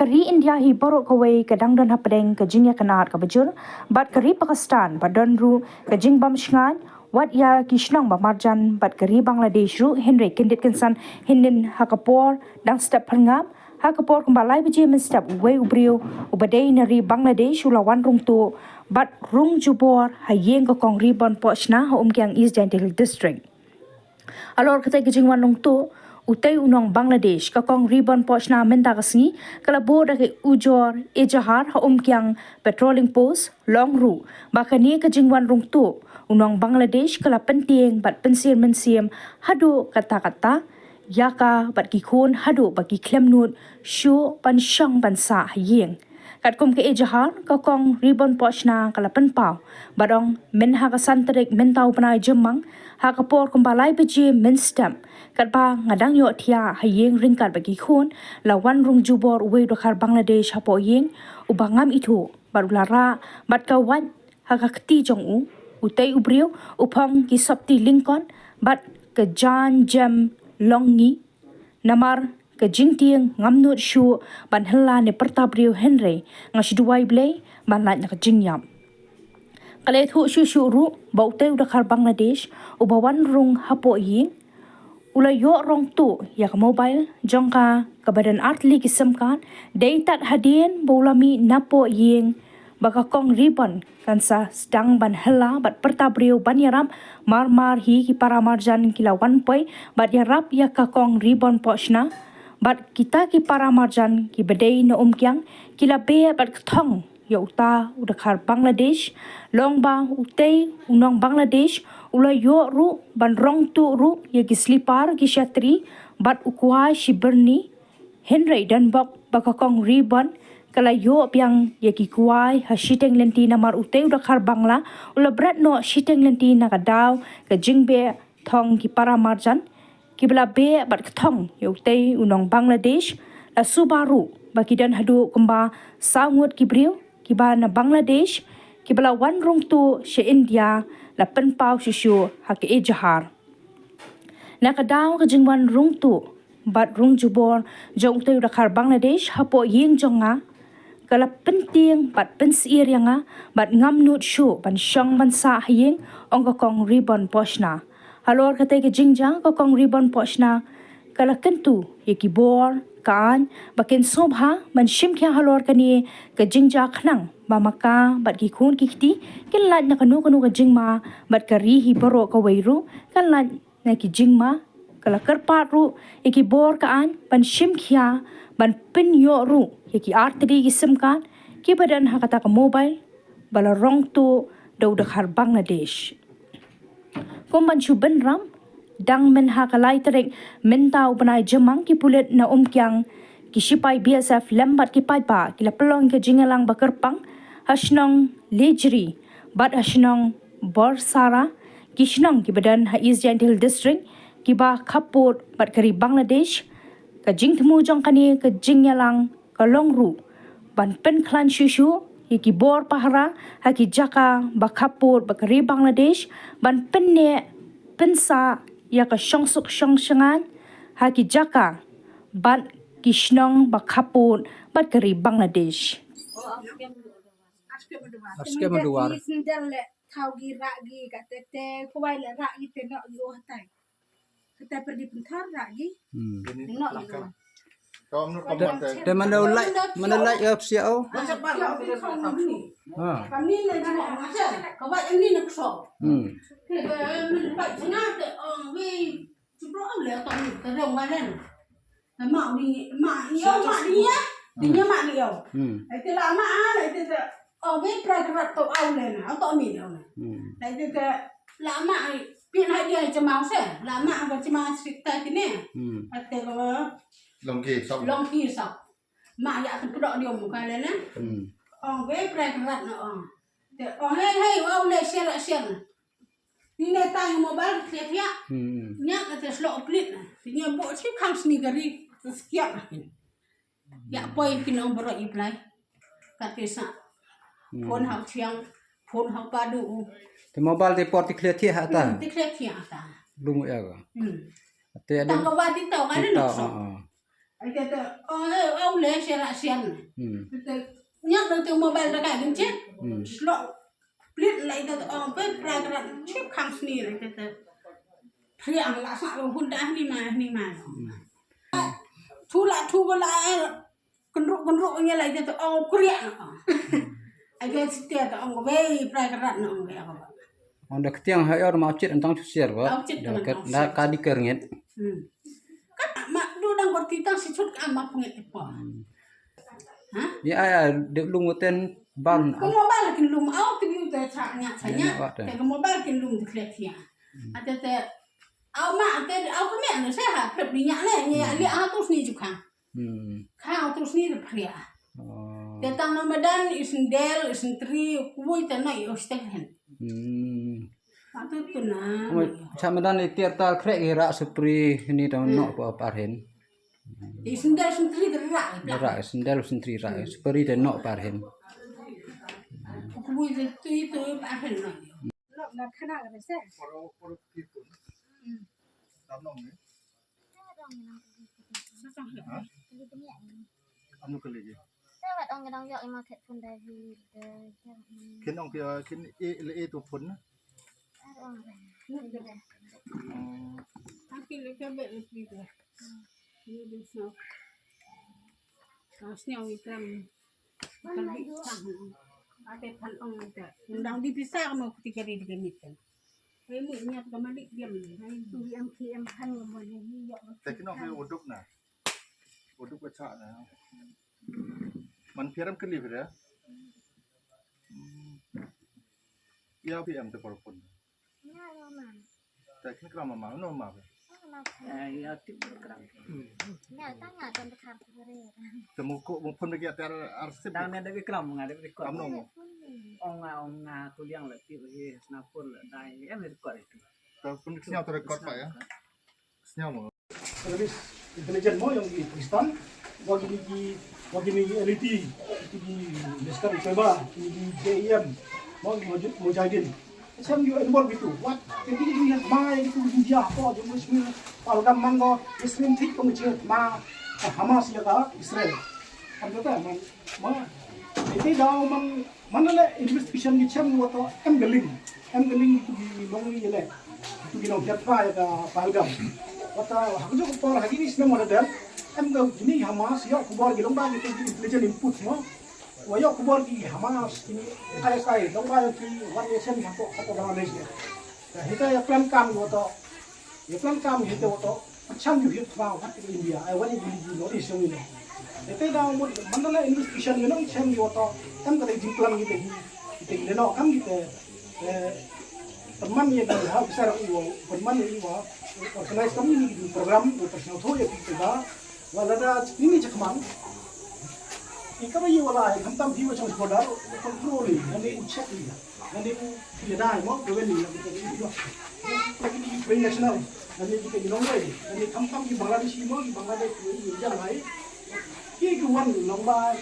kari India hi borok kawei kadang dan hapdeng kajing ya kanat kabajur bat kari Pakistan badan ru kajing bam shngan wat ya kishnong ba marjan bat kari Bangladesh ru Henry kindit kansan hindin hakapor dang step phangam hakapor kumbalai biji men step wei ubriu ubadei nari Bangladesh ulawan rungtuh bat rung jubor hayeng ko kong ribon pochna ha Umkiang East Dental District alor kata kajing wan rungtuh utai unong Bangladesh kakong ribon pochna menta kasni kala boda ke ujor ejahar ha Umkiang patrolling post long ru bakani ka jingwan rungtu unong Bangladesh kala penting bat pensir mensiam hadu kata-kata yaka bat ki khun hadu baki klemnut shu pan shang pan sa hayeng katkum ke ejahar kakong ribon pochna kala penpau badong men ha ka santrek mentau panai jemang ha kapor kumbalai beji men stem katpa ngadang yo thia hayeng ringkat bagi khun lawan rung jubor we dokhar Bangladesh hapo yeng ubangam itu barulara bat kawan ha ka kti jong u utai ubriu upang ki sapti lingkon bat ke jan jam longi namar ke jingtieng ngamnut shu ban hela ne pertabriu Henry ngasiduai blei ban lait na ke jingyam kale thu shu shu ru baute dokhar Bangladesh ubawan rung hapo yeng ula yo rong tu ya ka mobile jongka ka badan artli kisamkan deitat hadien bolami napo yeng baka kong ribon kansa sedang ban hela bat pertabriu ban yaram mar hi ki para marjan kilawan poi bat yarap ya ka kong ribon pochna bat kita ki para marjan ki bedei na Umkiang kila be bat thong ya uta udakhar Bangladesh longba utei unong Bangladesh ula yo ru ban rong tu ru ya ki slipar ki shatri bat ukwa shiberni Henry dan bak bakakong ribon kala yo piang ya ki kuai ha shiteng lenti namar utei udakhar Bangla ula brat no shiteng lenti na kadaw ka jingbe thong ki para marjan ki bela be bat thong ya utei unong Bangladesh la subaru baki dan hadu kumba sangut ki briu kiba na Bangladesh kibala wan rung tu she India la penpau shishu ha ke ejahar na kadaw ka jingwan rung tu bat rung jubor jong tu dakhar Bangladesh hapo yeng jonga kala penting bat pensir yanga bat ngamnut shu ban shang ban sa hayeng ong ka kong ribon pochna halor kate ke jingjang ka kong ribon pochna kala kentu yeki bor kan bakin sobha man shim kya halor kani ka jingja khnang ba maka bat ki khun ki khti kin lat na kanu ka jingma bat kari hi baro ka weiru kan lat na ki jingma kala karpat ru eki bor ka an ban shim kya ban pin yo ru eki artri ki simkan ki badan hakata ka mobile bala rong tu do dakhar Bangladesh komban chu ben ram dang men ha kalai terek mentau banai jemang ki pulet na Umkiang ki sipai BSF lembat ki paipa ki la pelong ke jingalang bakerpang hasnong lejri bat hasnong borsara ki shnong ki badan ha East Dental District ki ba khapot bat kari Bangladesh ka jingthmu jong kani ka jingalang ka longru ban pen klan shushu ki bor pahara ha ki jaka ba khapot ba kari Bangladesh ban penne pensa ya ka shongsuk shongshangan ha ki jaka bat kishnong bakhapun bat kari Bangladesh aske maduar thau gi ra gi ka te kawai la ra gi te no yo tai kita pergi pentar ra gi no te mana like up siao kami le di mo aja kawai ini nak so ke ba tengah te we cubro le to ni te rong wa len ma ni yo ya ni ma ni yo ai te la ma ai te we pra to au le na to ni yo ai te la ma ai pin hai diaจะมาเสียละมาก็จะมาสิตายที่นี่แต่ก็ลงที่สอบมาอยากจะดอกเดียวเหมือนกันเลยนะเว้ยแปลกรัดนะแต่ให้เอาเลยเสียนี่ในตายโมบายเสียเนี่ยก็จะสลบปลิดนะทีนี้บอกชิคังสนิกรีจะสกี้อยากไปกินองบรอยไปกัดเตสะคนหักเชียงคนหักปลาดูte mobile te port ti clear thi ha ta ti clear thi ha ta lung ya ga te ta ko wa ti to ga ni no so ai kata au le sera sian kata nyak tu mobile dah kan cek slot split lai kata pe pelajaran chip khang sini lai kata priang la sa lo hun dah ni mah thu bala kendruk nya lai kata kriang ai kata setiap ta be pelajaran nong be apa Onda ketiang hayor mau cit entang cusiar ba. Dah kadi kerngit. Kan mak du dang korti tang si cut ka mak ngit pa. Ya ya de lunguten ban. Ko mobile kin lum au ti bi ta cha nya te ko mobile kin lum ti klet ya. Ate te au ma ate au ko me ne sa ha phlep ni nya le nya li a tu sni ju kha. Kha tu sni de phria. Te tang Ramadan isin del isin tri kuwi ta nai o stek hen. Atu tu na. Samadan itiar tal krek ira sepri ini tahun nok apa parhen. Isin del isin tri de ra. Ra sendal sentri ra sepri de nok parhen. Kuwi de tu parhen na. Lok na khana ga se. Anu kali je. Sewat ong gedang yok ima ket pun dah hi de. Kin ong kia kin e tu pun. Tapi lepas bet lebih tu. Ini dia snow. Snow ikan lebih cang. Ada pan ong ada. Undang dipisah mau ketika di gemit kan. Ini niat kembali diam. Tu yang PM kan mo ni yok. Tapi kin ong kia uduk na. Uduk baca na. Man piram kali bera. Ya PM tu pun. Ya mama. Tapi kin kerama mama no mama. Ya tanya kan dekat kore. Temu ko pun bagi atar arsip. Đang nên đấy cái lòng ngài đấy cái Am nong. ông ngà tôi liang lại tiêu gì snapper lại đây em phải gọi Tu pun senyap tu rekod pak ya. Senyap mo. Service intelijen mo yang di Pakistan wagi ni LT itu di Leskar Taiba di JIM mo wajud mujahidin macam you involved itu what jadi dia mai itu India apa je muslim palgam mango muslim tik pengecil ma Hamas ya ka Israel kan kata ma itu dah mana le investigation ni macam wato em galing itu di longi le itu di longi apa ya ka palgam Wata hakju ko hagi ni sna model em ga gini Hamas ya kubar gi lomba gitu intelligence input no wa ya kubar gi Hamas ini ISI lomba ki one nation ko Bangladesh ya hita ya plan kam wato wato acham yu hit ba wat ki India ai wani gi no is yung ni ete da mo mandala investigation ni no chem gi wato em ga di plan gi te no kam gi te teman yang dah besar iwa teman yang iwa organize kami di program personal tu ya kita walada ini cekman ika bayi wala ham tam di macam sekolah control ni nanti ucap ni nanti dia dah mau dolen ni kita itu lagi di international nanti kita di Nong nanti ham tam di Bangladesh mau di Bangladesh ni jangan hai ki kuan lomba